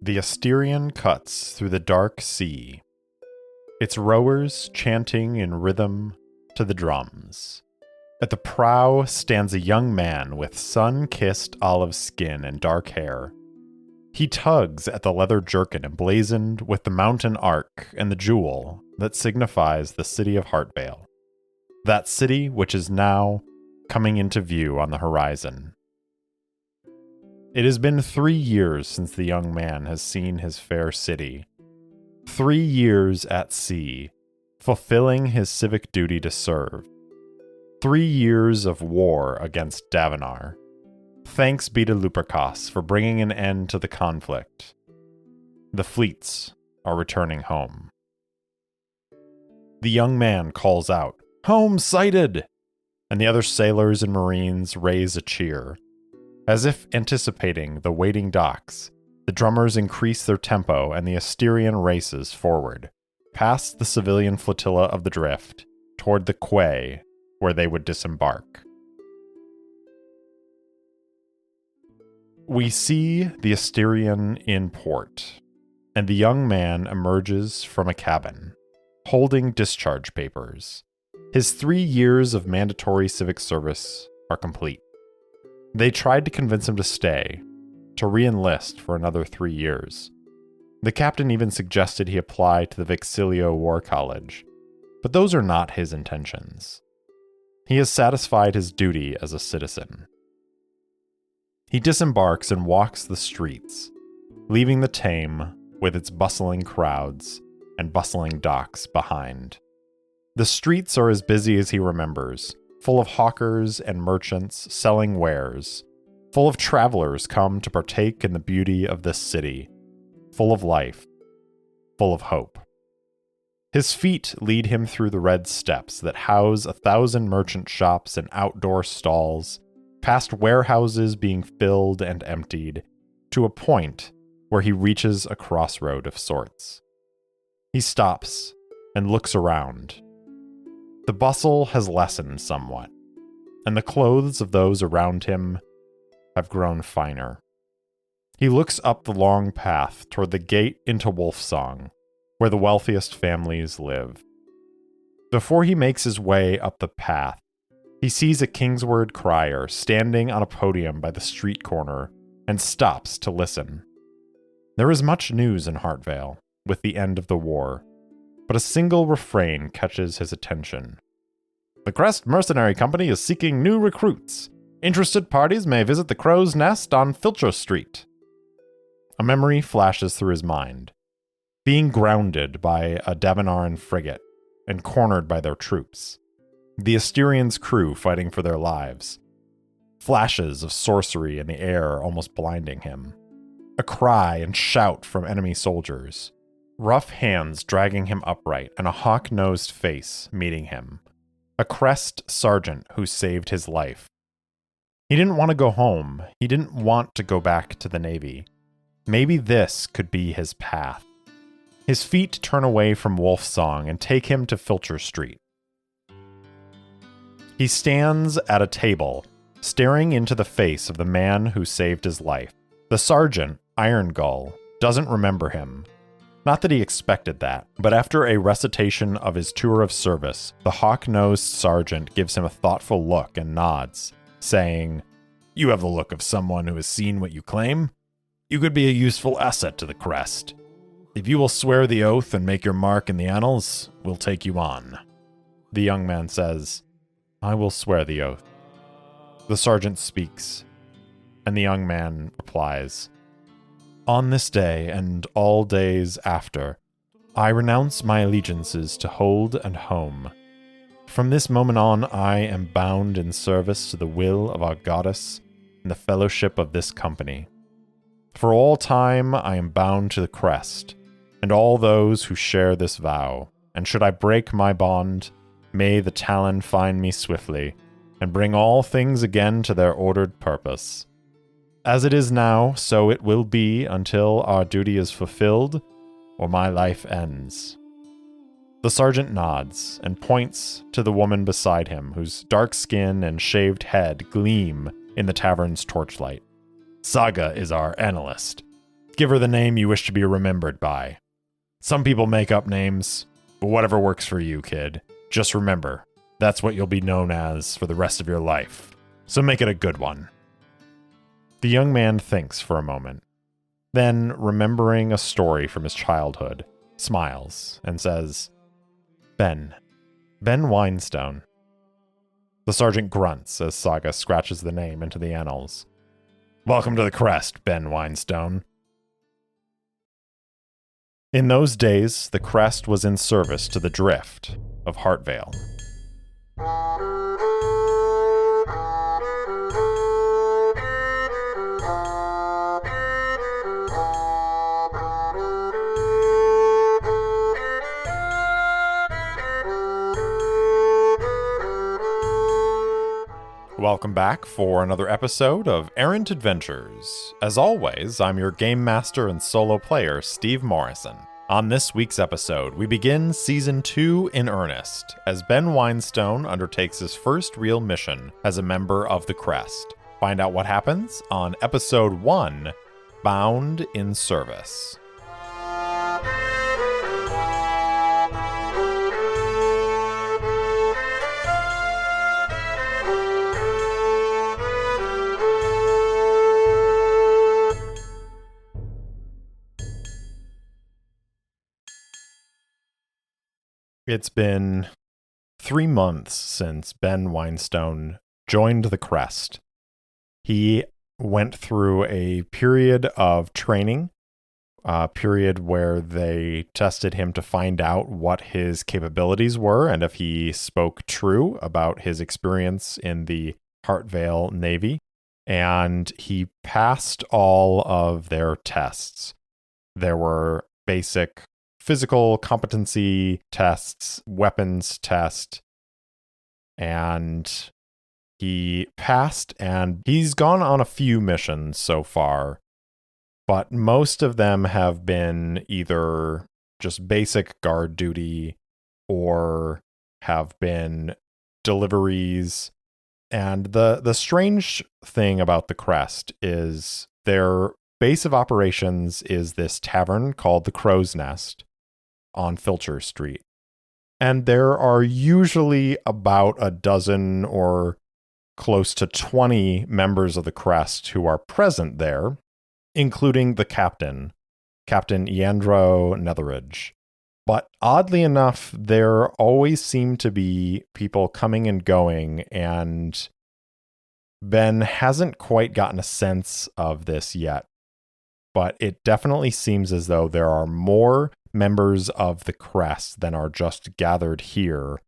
The Asterian cuts through the dark sea, its rowers chanting in rhythm to the drums. At the prow stands a young man with sun-kissed olive skin and dark hair. He tugs at the leather jerkin emblazoned with the mountain arc and the jewel that signifies the city of Heartvale. That city which is now coming into view on the horizon. It has been 3 years since the young man has seen his fair city. 3 years at sea, fulfilling his civic duty to serve. 3 years of war against Davenar. Thanks be to Lupercas for bringing an end to the conflict. The fleets are returning home. The young man calls out, "Home sighted!" And the other sailors and marines raise a cheer. As if anticipating the waiting docks, the drummers increase their tempo and the Asterian races forward, past the civilian flotilla of the drift, toward the quay where they would disembark. We see the Asterian in port, and the young man emerges from a cabin, holding discharge papers. His 3 years of mandatory civic service are complete. They tried to convince him to stay, to re-enlist for another 3 years. The captain even suggested he apply to the Vexilio War College, but those are not his intentions. He has satisfied his duty as a citizen. He disembarks and walks the streets, leaving the Tame with its bustling crowds and bustling docks behind. The streets are as busy as he remembers, full of hawkers and merchants selling wares, full of travelers come to partake in the beauty of this city, full of life, full of hope. His feet lead him through the red steps that house 1,000 merchant shops and outdoor stalls, past warehouses being filled and emptied, to a point where he reaches a crossroad of sorts. He stops and looks around. The bustle has lessened somewhat, and the clothes of those around him have grown finer. He looks up the long path toward the gate into Wolfsong, where the wealthiest families live. Before he makes his way up the path, he sees a Kingsword crier standing on a podium by the street corner and stops to listen. There is much news in Heartvale with the end of the war, but a single refrain catches his attention. "The Crest Mercenary Company is seeking new recruits. Interested parties may visit the Crow's Nest on Filcher Street." A memory flashes through his mind. Being grounded by a Davenaran frigate and cornered by their troops. The Asterian's crew fighting for their lives. Flashes of sorcery in the air almost blinding him. A cry and shout from enemy soldiers. Rough hands dragging him upright and a hawk-nosed face meeting him. A Crest sergeant who saved his life. He didn't want to go home. He didn't want to go back to the Navy. Maybe this could be his path. His feet turn away from Wolfsong and take him to Filcher Street. He stands at a table, staring into the face of the man who saved his life. The sergeant, Iron Gull, doesn't remember him. Not that he expected that, but after a recitation of his tour of service, the hawk-nosed sergeant gives him a thoughtful look and nods, saying, "You have the look of someone who has seen what you claim. You could be a useful asset to the Crest. If you will swear the oath and make your mark in the annals, we'll take you on." The young man says, "I will swear the oath." The sergeant speaks, and the young man replies, "On this day and all days after, I renounce my allegiances to Hold and Home. From this moment on, I am bound in service to the will of our goddess and the fellowship of this company. For all time, I am bound to the Crest, and all those who share this vow, and should I break my bond, may the Talon find me swiftly, and bring all things again to their ordered purpose. As it is now, so it will be until our duty is fulfilled, or my life ends." The sergeant nods and points to the woman beside him, whose dark skin and shaved head gleam in the tavern's torchlight. "Saga is our analyst. Give her the name you wish to be remembered by. Some people make up names, but whatever works for you, kid. Just remember, that's what you'll be known as for the rest of your life. So make it a good one. The young man thinks for a moment. Then, remembering a story from his childhood, smiles and says, Ben Winestone. The sergeant grunts as Saga scratches the name into the annals. Welcome to the Crest, Ben Winestone. In those days, the Crest was in service to the Drift of Heartvale. Welcome back for another episode of Errant Adventures. As always, I'm your game master and solo player, Steve Morrison. On this week's episode, we begin Season 2 in earnest, as Ben Winestone undertakes his first real mission as a member of the Crest. Find out what happens on Episode 1, Bound in Service. It's been 3 months since Ben Winestone joined the Crest. He went through a period of training, a period where they tested him to find out what his capabilities were and if he spoke true about his experience in the Heartvale Navy. And he passed all of their tests. There were basic physical competency tests, weapons test, and he passed, and he's gone on a few missions so far, but most of them have been either just basic guard duty or have been deliveries. And the strange thing about the Crest is their base of operations is this tavern called the Crow's Nest on Filcher Street. And there are usually about a dozen or close to 20 members of the Crest who are present there, including the captain, Captain Iandro Netheridge. But oddly enough, there always seem to be people coming and going, and Ben hasn't quite gotten a sense of this yet. But it definitely seems as though there are more members of the Crest than are just gathered here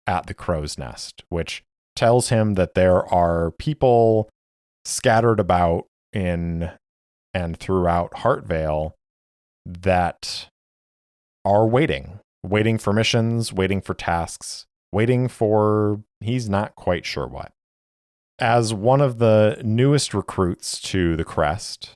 at the Crow's Nest, which tells him that there are people scattered about in and throughout Heartvale that are waiting for missions, waiting for tasks, waiting for he's not quite sure what. As one of the newest recruits to the Crest,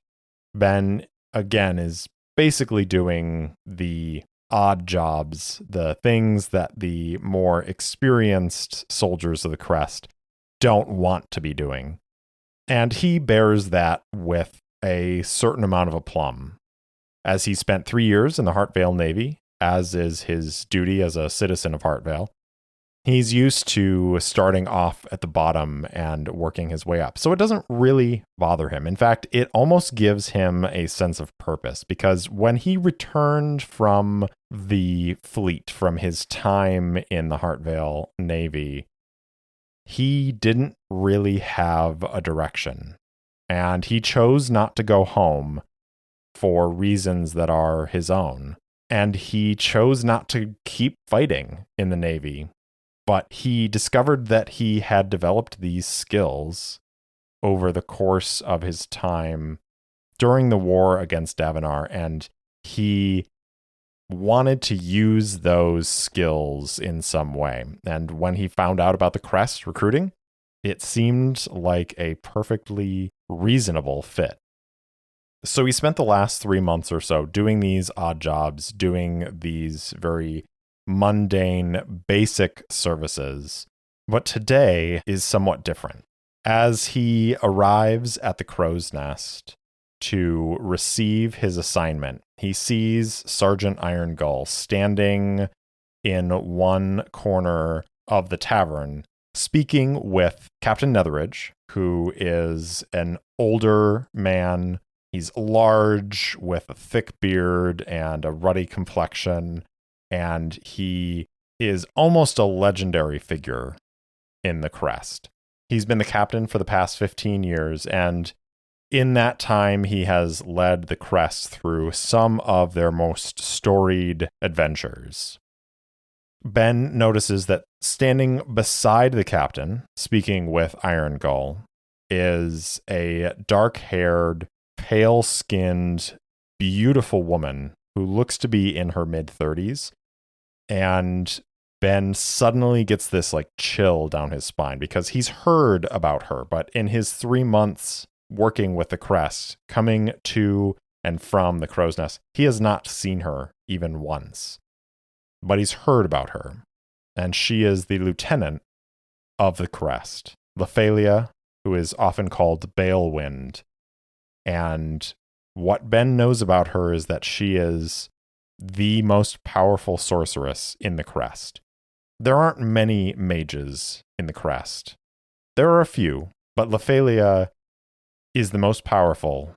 Ben, again, is basically doing the odd jobs, the things that the more experienced soldiers of the Crest don't want to be doing. And he bears that with a certain amount of aplomb. As he spent 3 years in the Heartvale Navy, as is his duty as a citizen of Heartvale, he's used to starting off at the bottom and working his way up. So it doesn't really bother him. In fact, it almost gives him a sense of purpose, because when he returned from the fleet, from his time in the Heartvale Navy, he didn't really have a direction. And he chose not to go home for reasons that are his own. And he chose not to keep fighting in the Navy. But he discovered that he had developed these skills over the course of his time during the war against Davenar, and he wanted to use those skills in some way. And when he found out about the Crest recruiting, it seemed like a perfectly reasonable fit. So he spent the last 3 months or so doing these odd jobs, doing these very mundane, basic services. But today is somewhat different. As he arrives at the Crow's Nest, to receive his assignment. He sees Sergeant Irongull standing in one corner of the tavern, speaking with Captain Netheridge, who is an older man. He's large with a thick beard and a ruddy complexion, and he is almost a legendary figure in the Crest. He's been the captain for the past 15 years, and in that time, he has led the Crest through some of their most storied adventures. Ben notices that standing beside the captain, speaking with Irongull, is a dark-haired, pale-skinned, beautiful woman who looks to be in her mid-30s. And Ben suddenly gets this chill down his spine because he's heard about her, but in his 3 months working with the Crest, coming to and from the Crow's Nest, he has not seen her even once. But he's heard about her, and she is the lieutenant of the Crest, Lephalia, who is often called Balewind. And what Ben knows about her is that she is the most powerful sorceress in the Crest. There aren't many mages in the Crest. There are a few, but Lephalia is the most powerful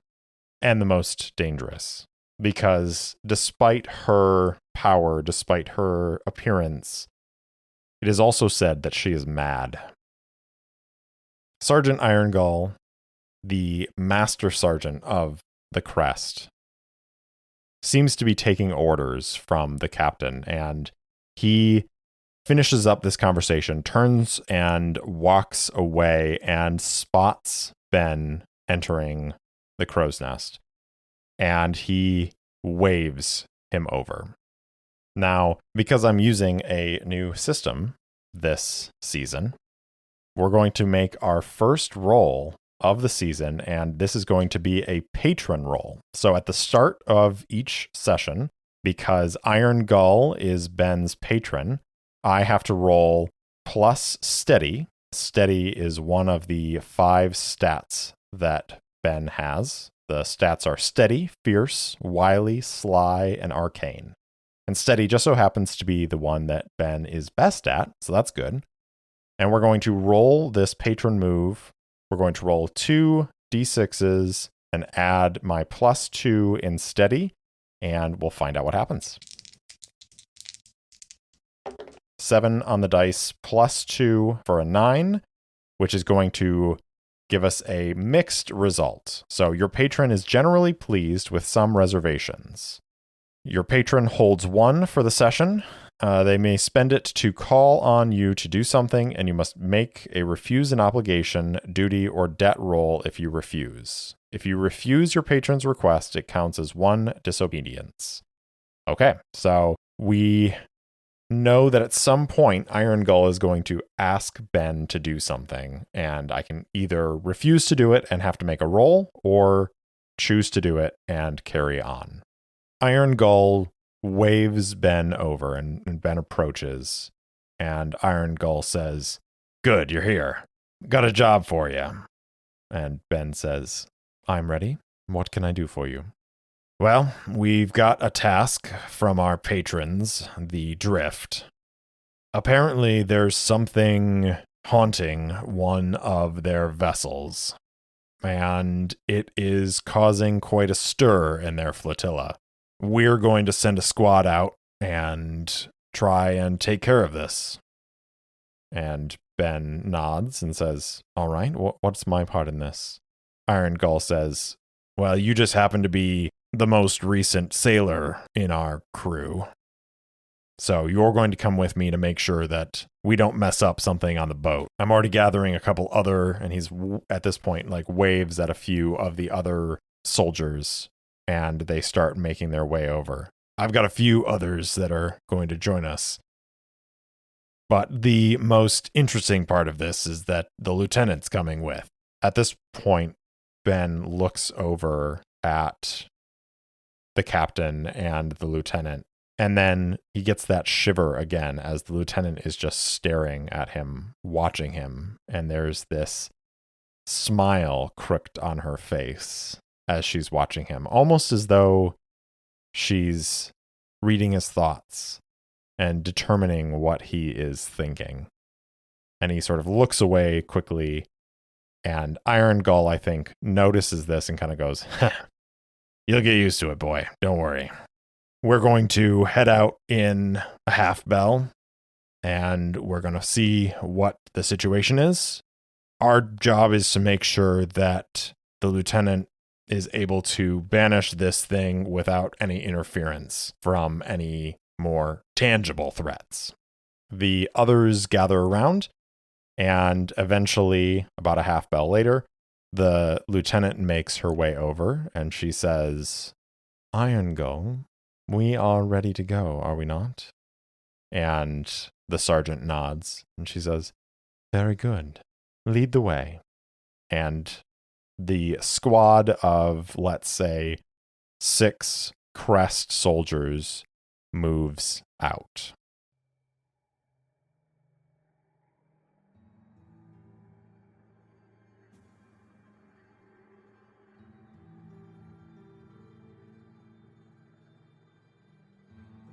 and the most dangerous. Because despite her power, despite her appearance, it is also said that she is mad. Sergeant Irongull, the master sergeant of the Crest, seems to be taking orders from the captain, and he finishes up this conversation, turns and walks away, and spots Ben entering the Crow's Nest. And he waves him over. Now, because I'm using a new system this season, we're going to make our first roll of the season, and this is going to be a patron roll. So at the start of each session, because Irongull is Ben's patron, I have to roll plus steady. Steady is one of the 5 stats that Ben has. The stats are steady, fierce, wily, sly, and arcane. And steady just so happens to be the one that Ben is best at, so that's good. And we're going to roll this patron move. We're going to roll 2 d6s and add my plus 2 in steady, and we'll find out what happens. 7 on the dice, plus 2 for a 9, which is going to give us a mixed result. So your patron is generally pleased with some reservations. Your patron holds 1 for the session. They may spend it to call on you to do something, and you must make a refuse an obligation, duty, or debt roll if you refuse. If you refuse your patron's request, it counts as 1 disobedience. Okay, so we know that at some point Irongull is going to ask Ben to do something, and I can either refuse to do it and have to make a roll, or choose to do it and carry on. Irongull waves Ben over, and Ben approaches, and Irongull says, "Good, you're here. Got a job for you." And Ben says, "I'm ready. What can I do for you?" "Well, we've got a task from our patrons, the Drift. Apparently, there's something haunting one of their vessels, and it is causing quite a stir in their flotilla. We're going to send a squad out and try and take care of this." And Ben nods and says, "All right, what's my part in this?" Irongull says, "Well, you just happen to be the most recent sailor in our crew. So you're going to come with me to make sure that we don't mess up something on the boat. I'm already gathering a couple other," and he's at this point waves at a few of the other soldiers, and they start making their way over. "I've got a few others that are going to join us. But the most interesting part of this is that the lieutenant's coming with." At this point, Ben looks over at the captain and the lieutenant, and then he gets that shiver again as the lieutenant is just staring at him, watching him, and there's this smile crooked on her face. as she's watching him, almost as though she's reading his thoughts and determining what he is thinking. And he sort of looks away quickly, and Iron Gull, I think, notices this and kind of goes, "You'll get used to it, boy. Don't worry. We're going to head out in a half bell, and we're going to see what the situation is. Our job is to make sure that the lieutenant is able to banish this thing without any interference from any more tangible threats." The others gather around, and eventually, about a half bell later, the lieutenant makes her way over, and she says, "Iron Gull, we are ready to go, are we not?" And the sergeant nods, and she says, "Very good. Lead the way." And the squad of, let's say, 6 Crest soldiers moves out.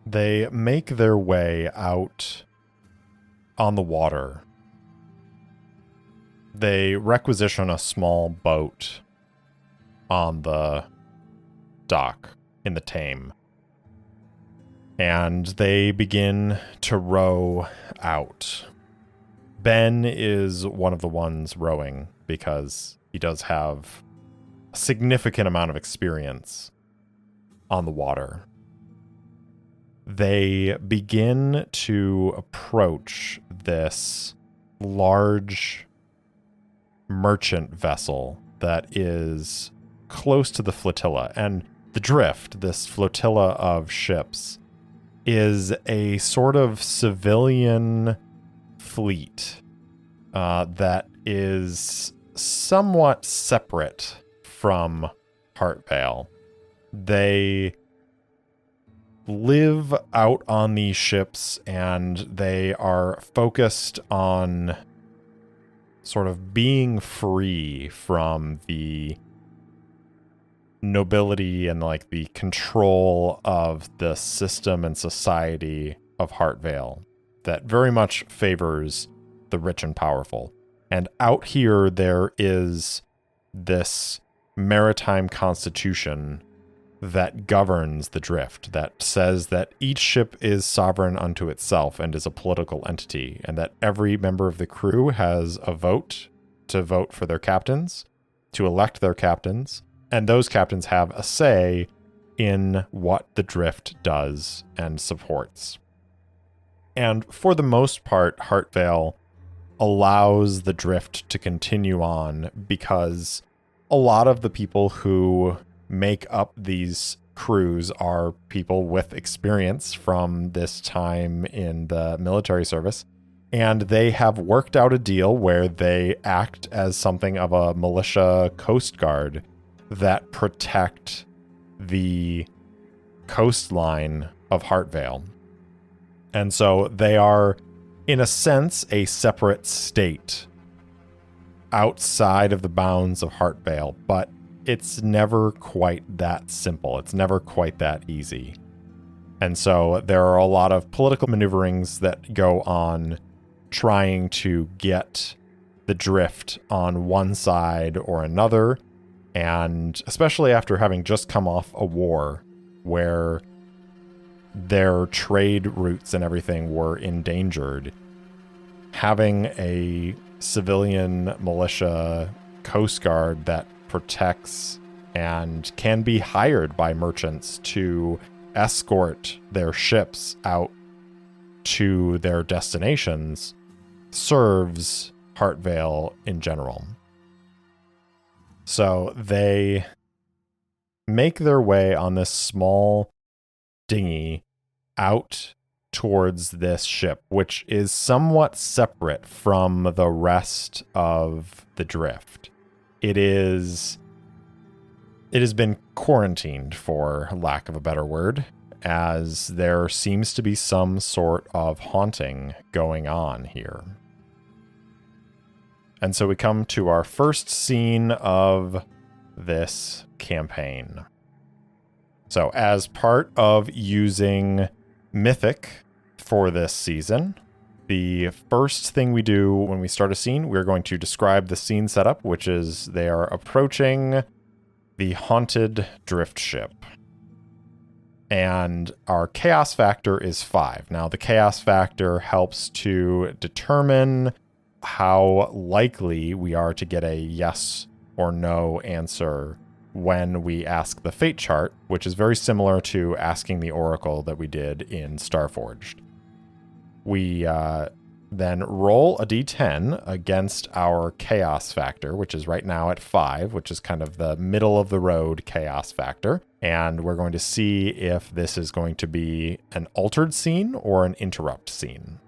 They make their way out on the water. They requisition a small boat on the dock in the Tame, and they begin to row out. Ben is one of the ones rowing because he does have a significant amount of experience on the water. They begin to approach this large merchant vessel that is close to the flotilla. And the Drift, this flotilla of ships, is a sort of civilian fleet that is somewhat separate from Heartvale. They live out on these ships, and they are focused on sort of being free from the nobility and like the control of the system and society of Heartvale that very much favors the rich and powerful. And out here, there is this maritime constitution that governs the Drift, that says that each ship is sovereign unto itself and is a political entity, and that every member of the crew has a vote to vote for their captains, to elect their captains, and those captains have a say in what the Drift does and supports. And for the most part, Heartvale allows the Drift to continue on because a lot of the people who make up these crews are people with experience from this time in the military service, and they have worked out a deal where they act as something of a militia coast guard that protect the coastline of Heartvale. And so they are, in a sense, a separate state outside of the bounds of Heartvale, but it's never quite that simple. It's never quite that easy. And so there are a lot of political maneuverings that go on trying to get the Drift on one side or another. And especially after having just come off a war where their trade routes and everything were endangered, having a civilian militia coast guard that protects and can be hired by merchants to escort their ships out to their destinations serves Heartvale in general. So they make their way on this small dinghy out towards this ship, which is somewhat separate from the rest of the Drift. It has been quarantined, for lack of a better word, as there seems to be some sort of haunting going on here. And so we come to our first scene of this campaign. So as part of using Mythic for this season, the first thing we do when we start a scene, we're going to describe the scene setup, which is they are approaching the haunted drift ship. And our chaos factor is 5. Now, the chaos factor helps to determine how likely we are to get a yes or no answer when we ask the fate chart, which is very similar to asking the oracle that we did in Starforged. We then roll a d10 against our chaos factor, which is right now at 5, which is kind of the middle of the road chaos factor. And we're going to see if this is going to be an altered scene or an interrupt scene.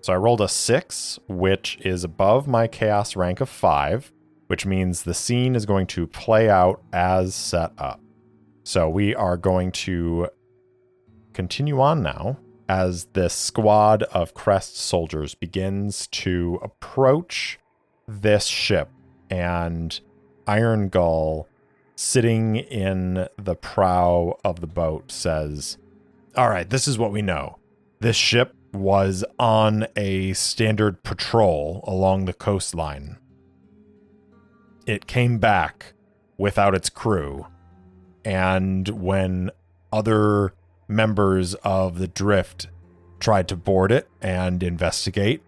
So I rolled a 6, which is above my chaos rank of 5, which means the scene is going to play out as set up. So we are going to continue on now as this squad of Crest soldiers begins to approach this ship, and Iron Gull, sitting in the prow of the boat, says, "All right, this is what we know. This ship was on a standard patrol along the coastline. It came back without its crew, and when other members of the Drift tried to board it and investigate,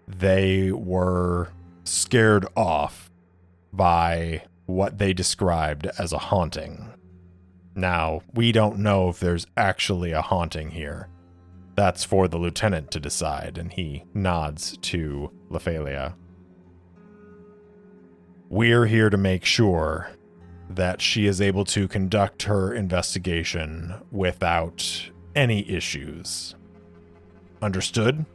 they were scared off by what they described as a haunting. Now, we don't know if there's actually a haunting here. That's for the lieutenant to decide," and he nods to Lephalia. "We're here to make sure that she is able to conduct her investigation without any issues. Understood?"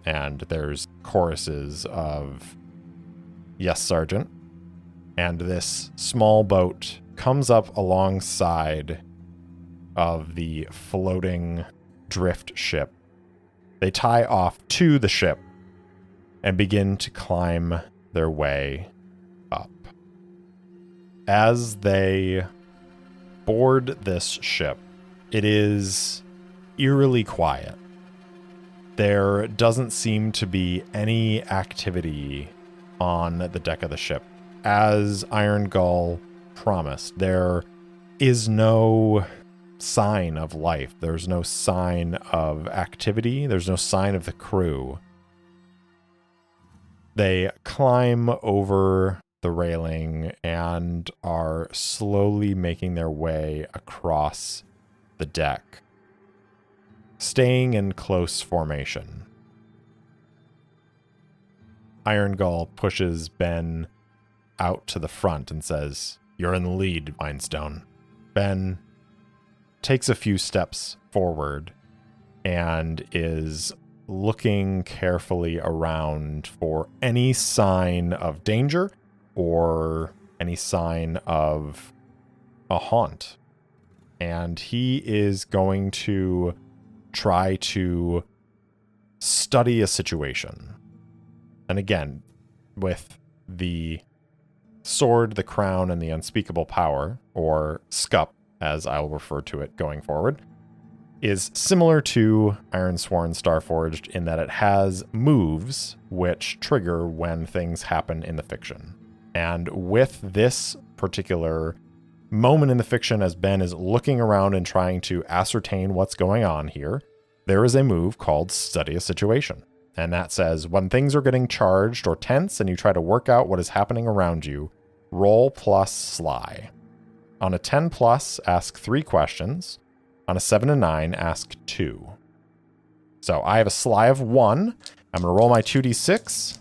And there's choruses of "Yes, Sergeant." And this small boat comes up alongside of the floating drift ship. They tie off to the ship and begin to climb their way up. As they board this ship, it is eerily quiet. There doesn't seem to be any activity on the deck of the ship. As Iron Gull promised, there is no sign of life. There's no sign of activity. There's no sign of the crew. They climb over the railing and are slowly making their way across the deck, staying in close formation. Iron Gull pushes Ben out to the front and says, "You're in the lead, Whinstone." Ben takes a few steps forward and is looking carefully around for any sign of danger or any sign of a haunt. And he is going to try to study a situation. And again, with the sword, the crown, and the unspeakable power, or SCUP, as I'll refer to it going forward, is similar to Ironsworn Starforged in that it has moves which trigger when things happen in the fiction. And with this particular moment in the fiction, as Ben is looking around and trying to ascertain what's going on here, there is a move called Study a Situation. And that says, when things are getting charged or tense and you try to work out what is happening around you, roll plus sly. On a 10 plus, ask 3 questions. On a 7 and 9, ask 2. So I have a sly of 1. I'm going to roll my 2d6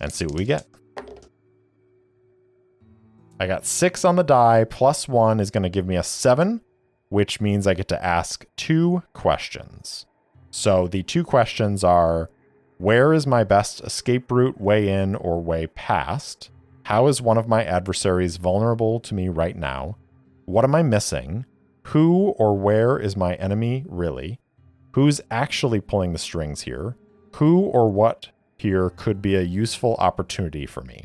and see what we get. I got 6 on the die, plus 1 is going to give me a 7, which means I get to ask 2 questions. So the 2 questions are, where is my best escape route, way in or way past? How is one of my adversaries vulnerable to me right now? What am I missing? Who or where is my enemy really? Who's actually pulling the strings here? Who or what here could be a useful opportunity for me?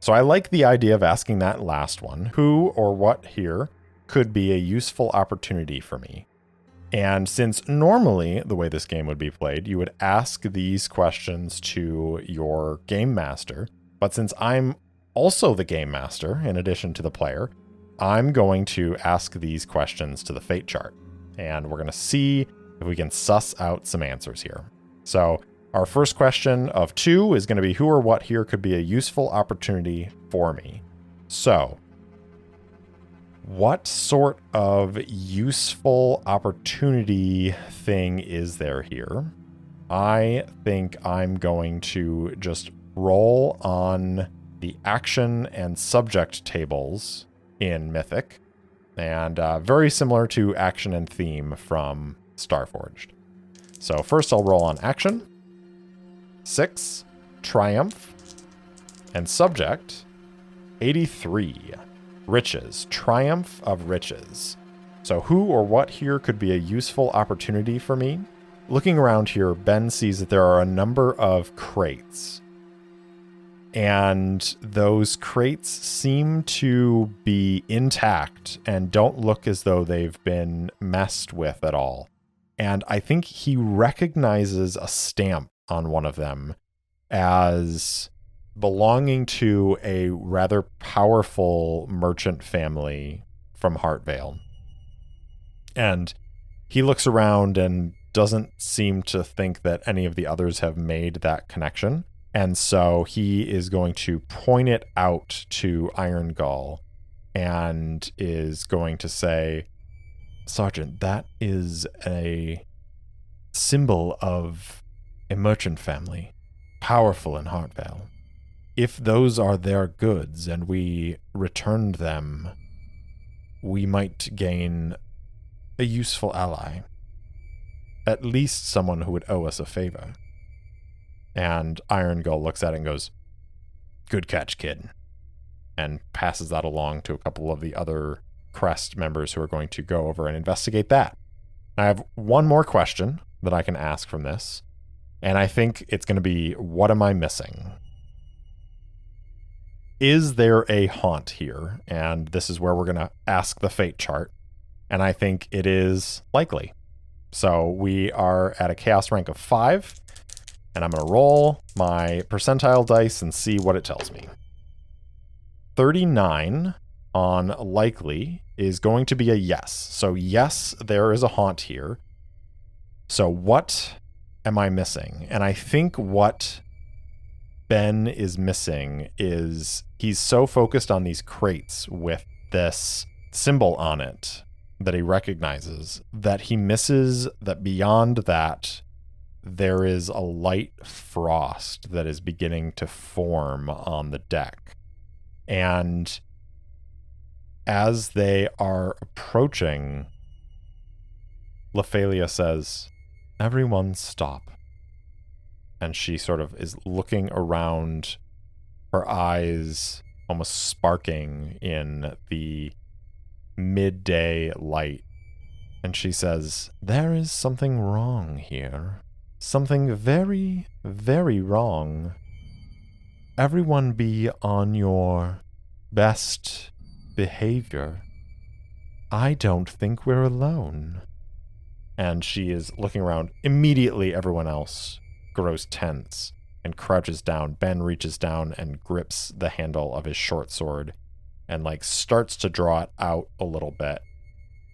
So I like the idea of asking that last one. Who or what here could be a useful opportunity for me? And since normally the way this game would be played, you would ask these questions to your game master. But since I'm also the game master, in addition to the player, I'm going to ask these questions to the fate chart. And we're going to see if we can suss out some answers here. So our first question of 2 is going to be who or what here could be a useful opportunity for me. So what sort of useful opportunity thing is there here? I think I'm going to just roll on the action and subject tables in Mythic, and very similar to action and theme from Starforged. So first I'll roll on action, 6, triumph, and subject, 83. Riches, triumph of riches. So who or what here could be a useful opportunity for me? Looking around here, Ben sees that there are a number of crates. And those crates seem to be intact and don't look as though they've been messed with at all. And I think he recognizes a stamp on one of them as belonging to a rather powerful merchant family from Heartvale. And he looks around and doesn't seem to think that any of the others have made that connection. And so he is going to point it out to Iron Gull and is going to say, Sergeant, that is a symbol of a merchant family, powerful in Heartvale. If those are their goods and we returned them, we might gain a useful ally. At least someone who would owe us a favor. And Iron Gull looks at it and goes, good catch, kid. And passes that along to a couple of the other Crest members who are going to go over and investigate that. I have one more question that I can ask from this. And I think it's going to be, what am I missing? Is there a haunt here? And this is where we're going to ask the fate chart. And I think it is likely. So we are at a chaos rank of 5. And I'm going to roll my percentile dice and see what it tells me. 39 on likely is going to be a yes. So yes, there is a haunt here. So what am I missing? And I think what Ben is missing is he's so focused on these crates with this symbol on it that he recognizes that he misses that beyond that there is a light frost that is beginning to form on the deck. And as they are approaching, Lephalia says, everyone stop. And she sort of is looking around, her eyes almost sparking in the midday light. And she says, there is something wrong here. Something very, very wrong. Everyone be on your best behavior. I don't think we're alone. And she is looking around. Immediately, everyone else grows tense and crouches down. Ben reaches down and grips the handle of his short sword and starts to draw it out a little bit.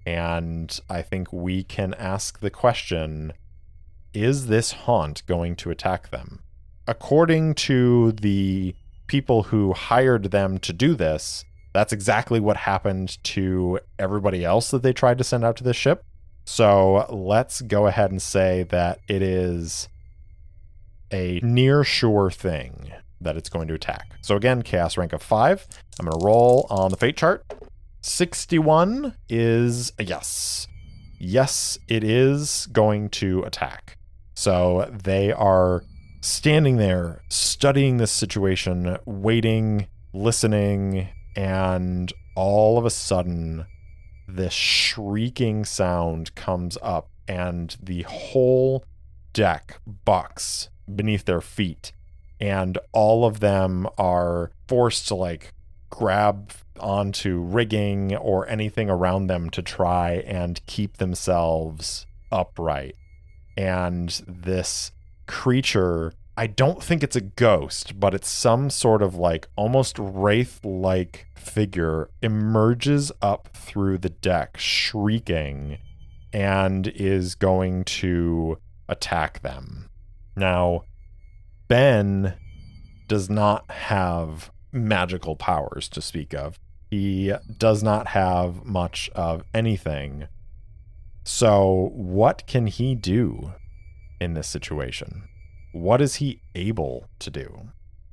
And I think we can ask the question, is this haunt going to attack them? According to the people who hired them to do this, that's exactly what happened to everybody else that they tried to send out to this ship. So let's go ahead and say that it is a near sure thing that it's going to attack. So again, chaos rank of 5. I'm going to roll on the fate chart. 61 is a yes. Yes, it is going to attack. So they are standing there, studying this situation, waiting, listening, and all of a sudden, this shrieking sound comes up, and the whole deck bucks beneath their feet, and all of them are forced to like grab onto rigging or anything around them to try and keep themselves upright. And this creature, I don't think it's a ghost, but it's some sort of like almost wraith-like figure, emerges up through the deck shrieking and is going to attack them. Now, Ben does not have magical powers to speak of. He does not have much of anything. So what can he do in this situation? What is he able to do?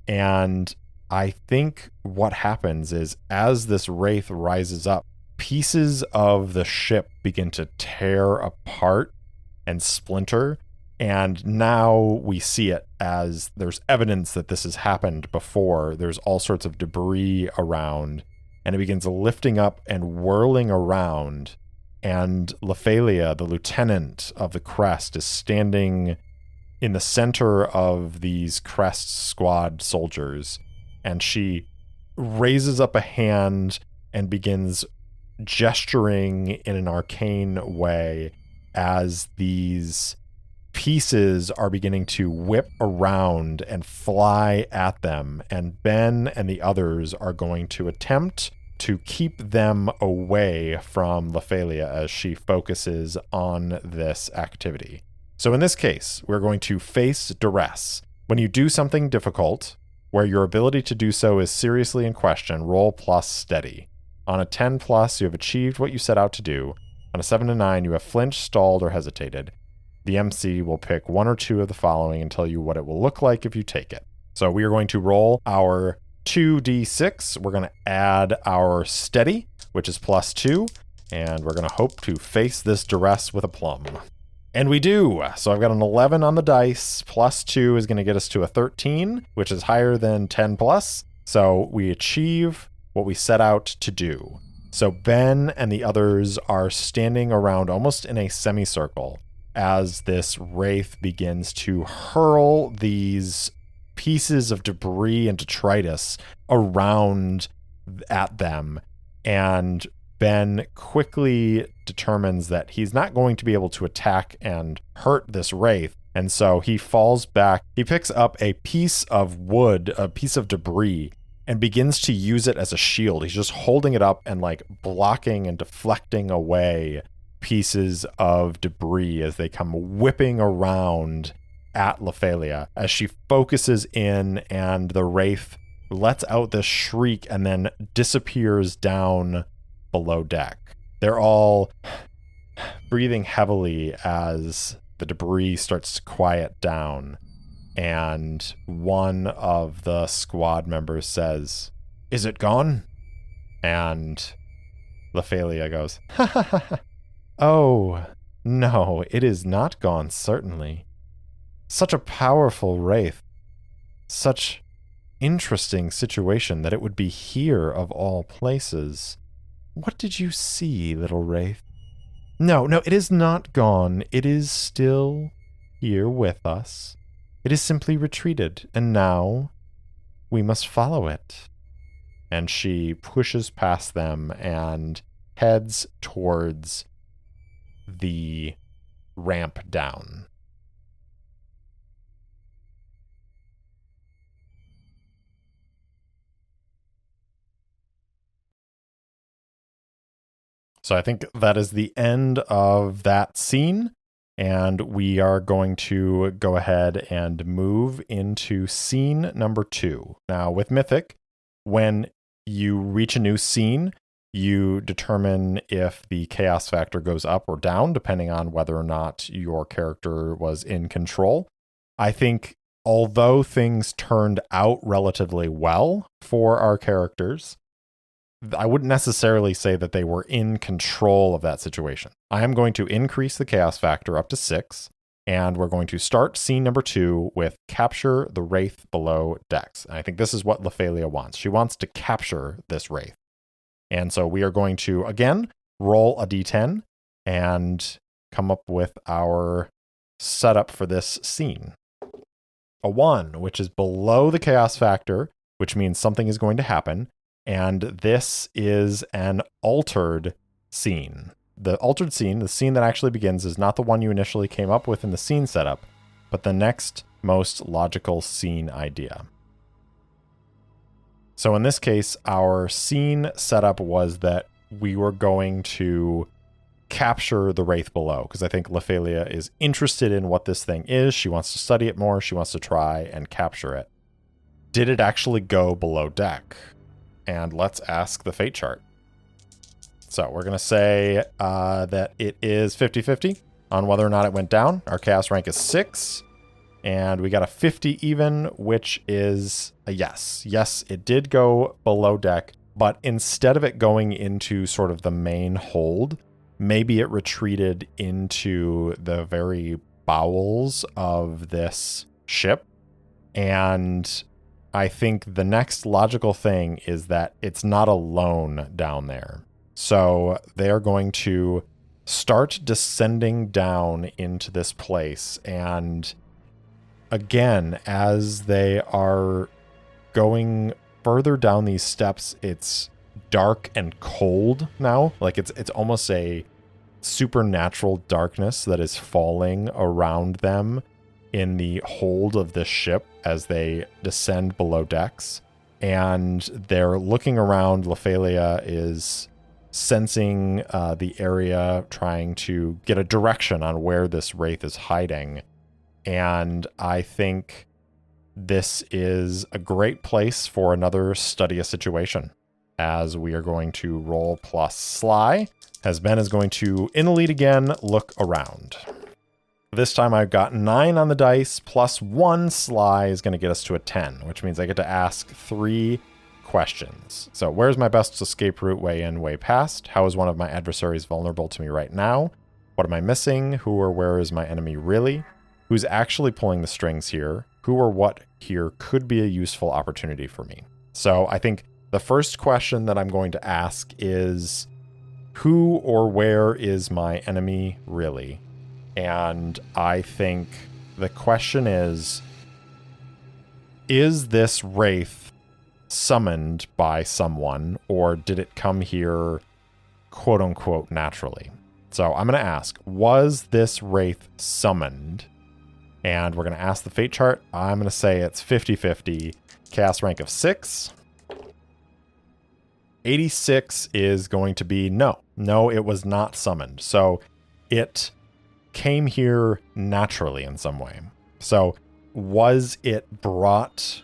And I think what happens is as this wraith rises up, pieces of the ship begin to tear apart and splinter. And now we see it as there's evidence that this has happened before. There's all sorts of debris around, and it begins lifting up and whirling around. And Lephalia, the lieutenant of the Crest, is standing in the center of these Crest squad soldiers, and she raises up a hand and begins gesturing in an arcane way as these pieces are beginning to whip around and fly at them, and Ben and the others are going to attempt to keep them away from Lephalia as she focuses on this activity. So in this case, we're going to face duress. When you do something difficult, where your ability to do so is seriously in question, roll plus steady. On a 10 plus, you have achieved what you set out to do. On a 7 to 9, you have flinched, stalled, or hesitated. The MC will pick one or two of the following and tell you what it will look like if you take it. So we are going to roll our 2d6. We're going to add our steady, which is plus 2, and we're going to hope to face this duress with a plum. And we do. So I've got an 11 on the dice. Plus 2 is going to get us to a 13, which is higher than 10 plus. So we achieve what we set out to do. So Ben and the others are standing around almost in a semicircle as this wraith begins to hurl these pieces of debris and detritus around at them. And Ben quickly determines that he's not going to be able to attack and hurt this wraith. And so he falls back. He picks up a piece of wood, a piece of debris, and begins to use it as a shield. He's just holding it up and like blocking and deflecting away pieces of debris as they come whipping around at Lephalia as she focuses in, and the wraith lets out this shriek and then disappears down below deck. They're all breathing heavily as the debris starts to quiet down, and one of the squad members says, "Is it gone?" And Lephalia goes, "Ha ha ha ha. Oh, no, it is not gone, certainly. Such a powerful wraith. Such interesting situation that it would be here of all places. What did you see, little wraith? No, it is not gone. It is still here with us. It is simply retreated, and now we must follow it." And she pushes past them and heads towards the ramp down. So I think that is the end of that scene, and we are going to go ahead and move into scene number 2. Now, with Mythic, when you reach a new scene, you determine if the chaos factor goes up or down, depending on whether or not your character was in control. I think although things turned out relatively well for our characters, I wouldn't necessarily say that they were in control of that situation. I am going to increase the chaos factor up to 6, and we're going to start scene number 2 with capture the wraith below decks. And I think this is what Lephalia wants. She wants to capture this wraith. And so we are going to, again, roll a d10 and come up with our setup for this scene. A 1, which is below the chaos factor, which means something is going to happen. And this is an altered scene. The altered scene, the scene that actually begins, is not the one you initially came up with in the scene setup, but the next most logical scene idea. So in this case, our scene setup was that we were going to capture the wraith below, because I think Lephalia is interested in what this thing is. She wants to study it more. She wants to try and capture it. Did it actually go below deck? And let's ask the fate chart. So we're going to say that it is 50-50 on whether or not it went down. Our chaos rank is 6. And we got a 50 even, which is a yes. Yes, it did go below deck, but instead of it going into sort of the main hold, maybe it retreated into the very bowels of this ship. And I think the next logical thing is that it's not alone down there. So they're going to start descending down into this place. And again, as they are going further down these steps, it's dark and cold now. Like it's almost a supernatural darkness that is falling around them in the hold of this ship as they descend below decks. And they're looking around. Lephalia is sensing the area, trying to get a direction on where this wraith is hiding. And I think this is a great place for another study a situation, as we are going to roll plus sly, as Ben is going to, in the lead again, look around. This time I've got 9 on the dice, plus 1 sly is going to get us to a 10, which means I get to ask 3 questions. So where's my best escape route, way in, way past? How is one of my adversaries vulnerable to me right now? What am I missing? Who or where is my enemy really? Who's actually pulling the strings here? Who or what here could be a useful opportunity for me? So I think the first question that I'm going to ask is, who or where is my enemy really? And I think the question is this wraith summoned by someone, or did it come here quote unquote naturally? So I'm going to ask, was this wraith summoned? And we're going to ask the fate chart. I'm going to say it's 50-50, chaos rank of 6. 86 is going to be no. No, it was not summoned. So it came here naturally in some way. So was it brought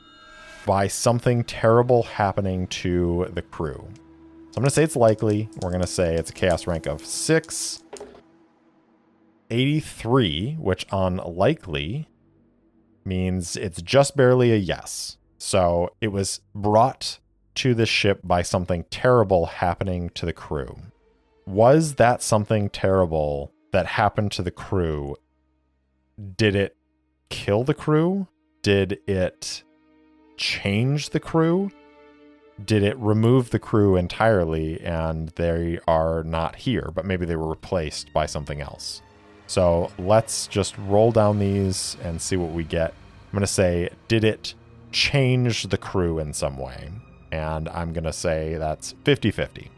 by something terrible happening to the crew? So I'm going to say it's likely. We're going to say it's a chaos rank of 6. 83, which on likely means it's just barely a yes. So it was brought to the ship by something terrible happening to the crew. Was that something terrible that happened to the crew? Did it kill the crew? Did it change the crew? Did it remove the crew entirely and they are not here, but maybe they were replaced by something else? So let's just roll down these and see what we get. I'm going to say, did it change the crew in some way? And I'm going to say that's 50-50.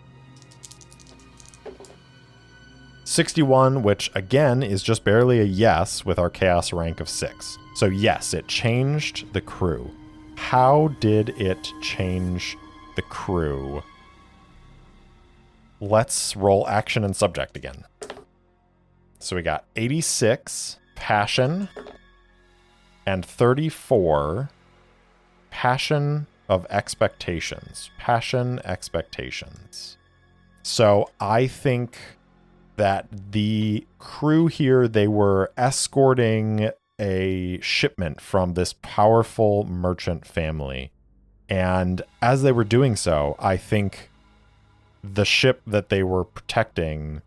61, which again is just barely a yes with our chaos rank of 6. So yes, it changed the crew. How did it change the crew? Let's roll action and subject again. So we got 86 passion and 34 passion of expectations. Passion expectations. So I think that the crew here, they were escorting a shipment from this powerful merchant family. And as they were doing so, I think the ship that they were protecting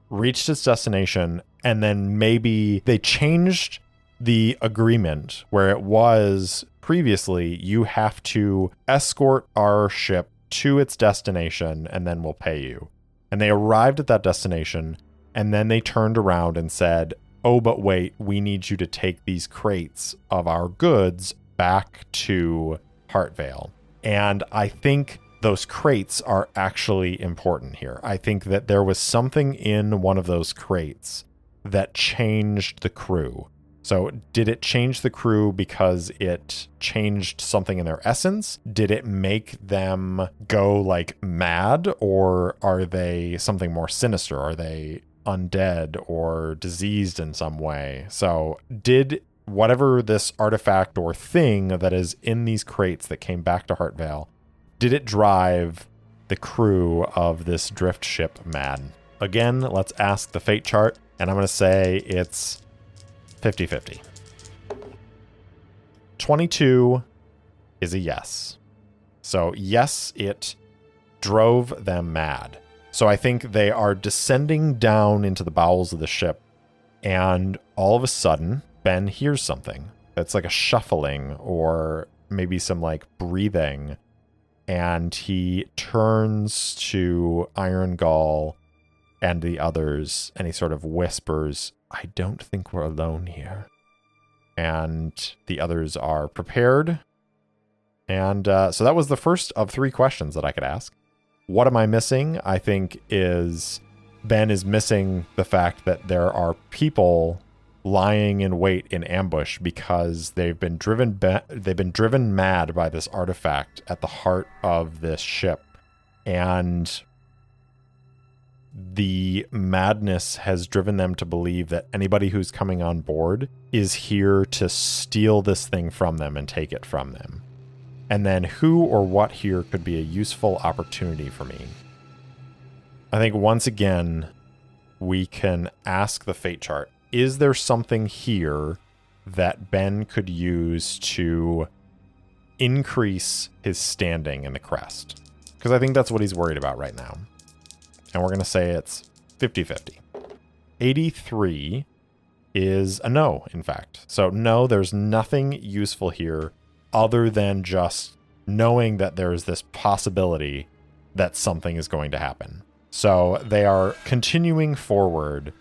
reached its destination, and then maybe they changed the agreement where it was previously, you have to escort our ship to its destination and then we'll pay you. And they arrived at that destination, and then they turned around and said, oh, but wait, we need you to take these crates of our goods back to Heartvale. And I think those crates are actually important here. I think that there was something in one of those crates that changed the crew. So did it change the crew because it changed something in their essence? Did it make them go like mad, or are they something more sinister? Are they undead or diseased in some way? So did whatever this artifact or thing that is in these crates that came back to Heartvale, did it drive the crew of this drift ship mad? Again, let's ask the fate chart, and I'm going to say it's 50-50. 22 is a yes. So yes, it drove them mad. So I think they are descending down into the bowels of the ship, and all of a sudden, Ben hears something that's like a shuffling or maybe some like breathing, and he turns to Iron Gull and the others, and he sort of whispers, "I don't think we're alone here." And the others are prepared. And so that was the first of 3 questions that I could ask. What am I missing? I think is Ben is missing the fact that there are people lying in wait in ambush because they've been driven mad by this artifact at the heart of this ship. And the madness has driven them to believe that anybody who's coming on board is here to steal this thing from them and take it from them. And then who or what here could be a useful opportunity for me? I think once again, we can ask the fate chart, is there something here that Ben could use to increase his standing in the Crest? Because I think that's what he's worried about right now. And we're going to say it's 50-50. 83 is a no, in fact. So no, there's nothing useful here other than just knowing that there's this possibility that something is going to happen. So they are continuing forward,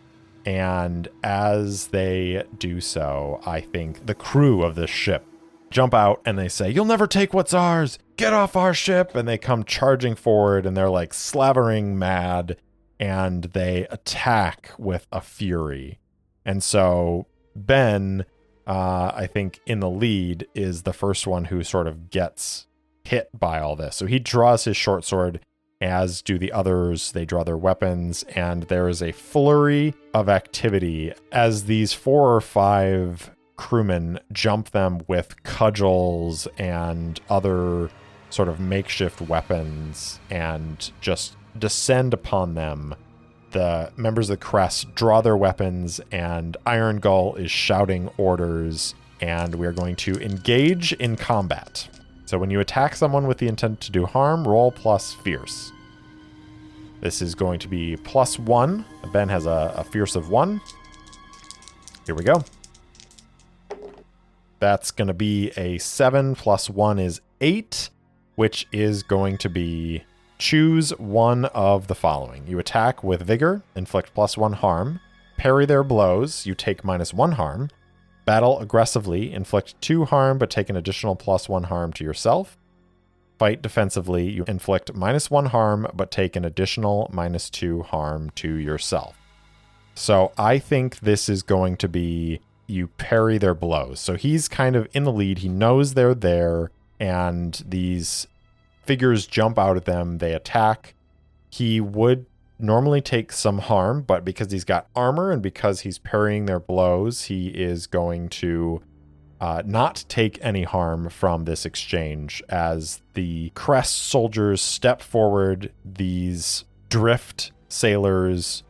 and as they do so, I think the crew of this ship jump out and they say, "You'll never take what's ours! Get off our ship!" And they come charging forward, and they're like slavering mad, and they attack with a fury. And so Ben, I think in the lead, is the first one who sort of gets hit by all this. So he draws his short sword, as do the others. They draw their weapons, and there is a flurry of activity as these 4 or 5 crewmen jump them with cudgels and other sort of makeshift weapons and just descend upon them. The members of the Crest draw their weapons, and Iron Gull is shouting orders, and we are going to engage in combat. So when you attack someone with the intent to do harm, roll plus fierce. This is going to be +1. Ben has a fierce of 1. Here we go. That's going to be a 7 + 1 is 8, which is going to be choose one of the following. You attack with vigor, inflict +1 harm. Parry their blows, you take -1 harm. Battle aggressively, inflict 2 harm, but take an additional +1 harm to yourself. Fight defensively, you inflict -1 harm, but take an additional -2 harm to yourself. So I think this is going to be you parry their blows. So he's kind of in the lead. He knows they're there, and these figures jump out at them. They attack. He would normally take some harm, but because he's got armor and because he's parrying their blows, he is going to not take any harm from this exchange. As the Crest soldiers step forward, these drift sailors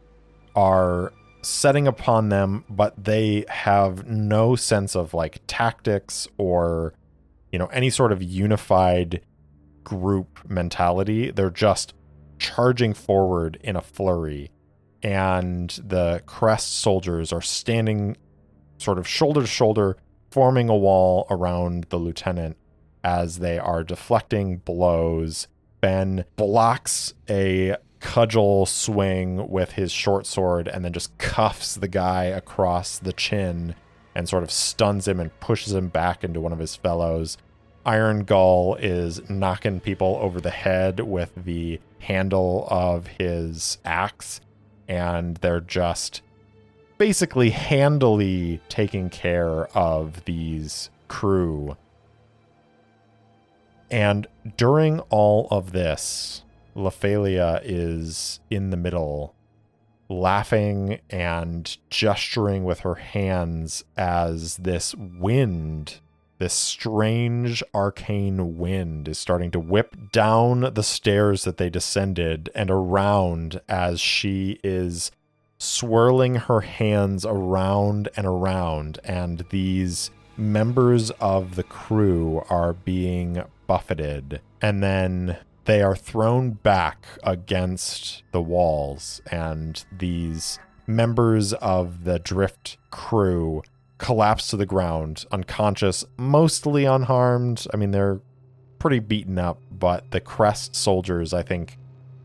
are setting upon them, but they have no sense of like tactics or, any sort of unified group mentality. They're just charging forward in a flurry, and the Crest soldiers are standing sort of shoulder to shoulder, forming a wall around the lieutenant as they are deflecting blows. Ben blocks a cudgel swing with his short sword and then just cuffs the guy across the chin and sort of stuns him and pushes him back into one of his fellows. Iron Gull is knocking people over the head with the handle of his axe, and they're just basically handily taking care of these crew. And during all of this, Lephalia is in the middle, laughing and gesturing with her hands as this wind, this strange arcane wind, is starting to whip down the stairs that they descended and around as she is swirling her hands around and around, and these members of the crew are being buffeted, and then they are thrown back against the walls, and these members of the drift crew collapse to the ground, unconscious, mostly unharmed. I mean, they're pretty beaten up, but the Crest soldiers, I think,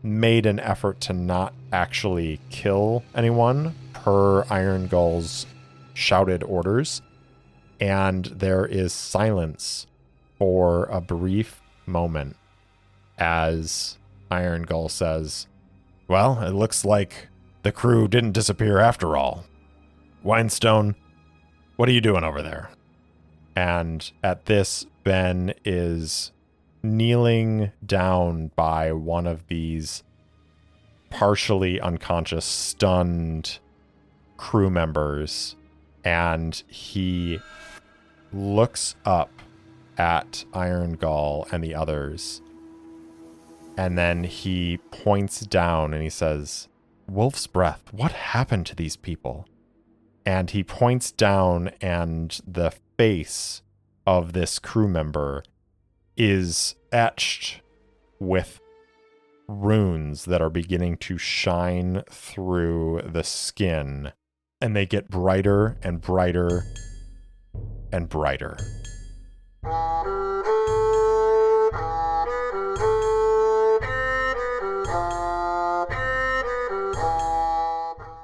made an effort to not actually kill anyone per Iron Gull's shouted orders. And there is silence for a brief moment as Iron Gull says, "Well, it looks like the crew didn't disappear after all. Winestone, what are you doing over there?" And at this, Ben is kneeling down by one of these partially unconscious, stunned crew members, and he looks up at Iron Gull and the others, and then he points down and he says, "Wolf's breath, what happened to these people?" And he points down, and the face of this crew member is etched with runes that are beginning to shine through the skin, and they get brighter and brighter and brighter.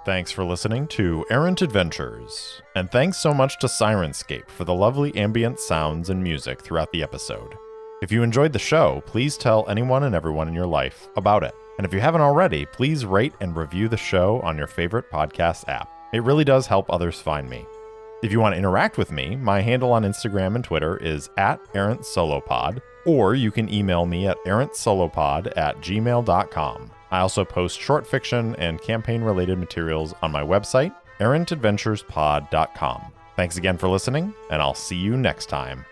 Thanks for listening to Errant Adventures, and thanks so much to Syrinscape for the lovely ambient sounds and music throughout the episode. If you enjoyed the show, please tell anyone and everyone in your life about it. And if you haven't already, please rate and review the show on your favorite podcast app. It really does help others find me. If you want to interact with me, my handle on Instagram and Twitter is @ErrantSoloPod, or you can email me at errantsolopod@gmail.com. I also post short fiction and campaign-related materials on my website, errantadventurespod.com. Thanks again for listening, and I'll see you next time.